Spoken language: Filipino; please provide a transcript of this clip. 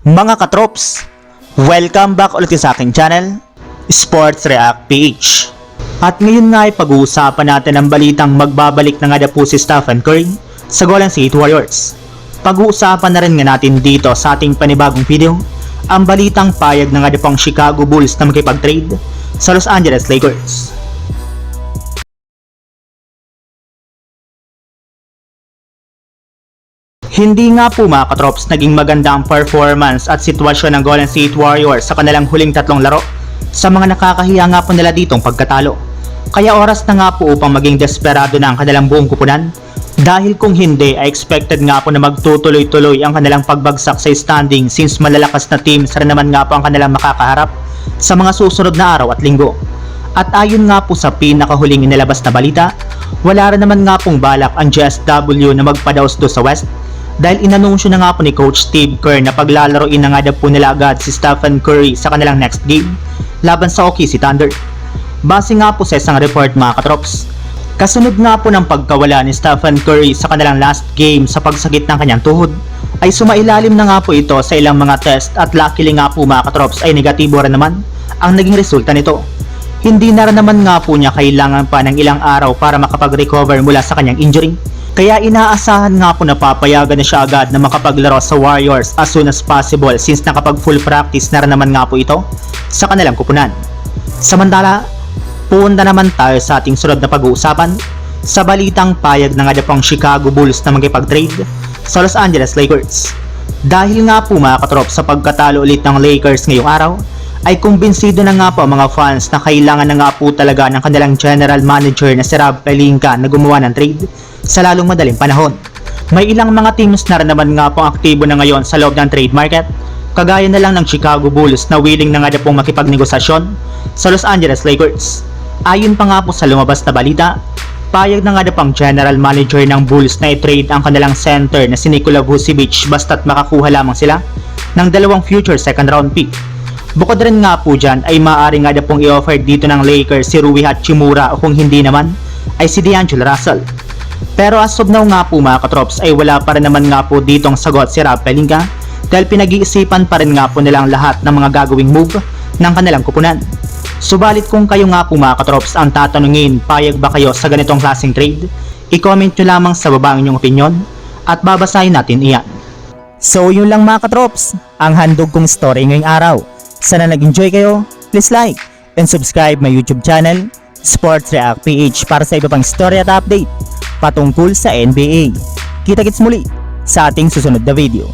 Mga katrops, welcome back ulit sa aking channel, Sports React PH. At ngayon nga ay pag-uusapan natin ang balitang magbabalik na nga po si Stephen Curry sa Golden State Warriors. Pag-uusapan na rin nga natin dito sa ating panibagong video ang balitang payag na nga po ang Chicago Bulls na makipag-trade sa Los Angeles Lakers. Hindi nga po mga katrops naging maganda ang performance at sitwasyon ng Golden State Warriors sa kanilang huling tatlong laro sa mga nakakahiya nga po nila ditong pagkatalo. Kaya oras na nga po upang maging desperado na ang kanilang buong kupunan dahil kung hindi ay expected nga po na magtutuloy-tuloy ang kanilang pagbagsak sa standing since malalakas na teams rin naman nga po ang kanilang makakaharap sa mga susunod na araw at linggo. At ayon nga po sa pinakahuling inilabas na balita, wala rin naman nga pong balak ang GSW na magpadaos do sa West dahil inanunsyo na nga po ni Coach Steve Kerr na paglalaroin na nga po nila agad si Stephen Curry sa kanilang next game laban sa OKC Thunder. Base nga po sa isang report mga katrops, kasunod nga po ng pagkawala ni Stephen Curry sa kanilang last game sa pagsakit ng kanyang tuhod, ay sumailalim na nga po ito sa ilang mga test at luckily nga po mga katrops ay negatibo rin naman ang naging resulta nito. Hindi na rin naman nga po niya kailangan pa ng ilang araw para makapag-recover mula sa kanyang injury. Kaya inaasahan nga po na papayagan na siya agad na makapaglaro sa Warriors as soon as possible since nakapag full practice na rin naman nga po ito sa kanilang kupunan. Samantala, punta naman tayo sa ating sunod na pag-uusapan sa balitang payag na nga po ang Chicago Bulls na magkipag-trade sa Los Angeles Lakers. Dahil nga po mga katrop sa pagkatalo ulit ng Lakers ngayong araw, ay kumbinsido na nga po ang mga fans na kailangan na nga po talaga ng kanilang general manager na si Rob Pelinka na gumawa ng trade sa lalong madaling panahon. May ilang mga teams na rin naman nga po aktibo na ngayon sa loob ng trade market, kagaya na lang ng Chicago Bulls na willing na nga pong makipagnegosasyon sa Los Angeles Lakers. Ayon pa nga po sa lumabas na balita, payag na nga po ang general manager ng Bulls na i-trade ang kanilang center na si Nikola Vucevic basta't makakuha lamang sila ng 2 future second round pick. Bukod rin nga po dyan ay maaari nga pong i-offer dito ng Lakers si Rui Hachimura o kung hindi naman ay si D'Angelo Russell. Pero as of now nga po mga katrops ay wala pa rin naman nga po ditong sagot si Rob Pelinka dahil pinag-iisipan pa rin nga po nilang lahat ng mga gagawing move ng kanilang kupunan. Subalit kung kayo nga po mga katrops ang tatanungin payag ba kayo sa ganitong klaseng trade, i-comment nyo lamang sa baba ang inyong opinion at babasahin natin iyan. So yun lang mga katrops, ang handog kong story ngayong araw. Sana nag-enjoy kayo, please like and subscribe my YouTube channel, Sports React PH para sa iba pang story at update patungkol sa NBA. Kita-kits muli sa ating susunod na video.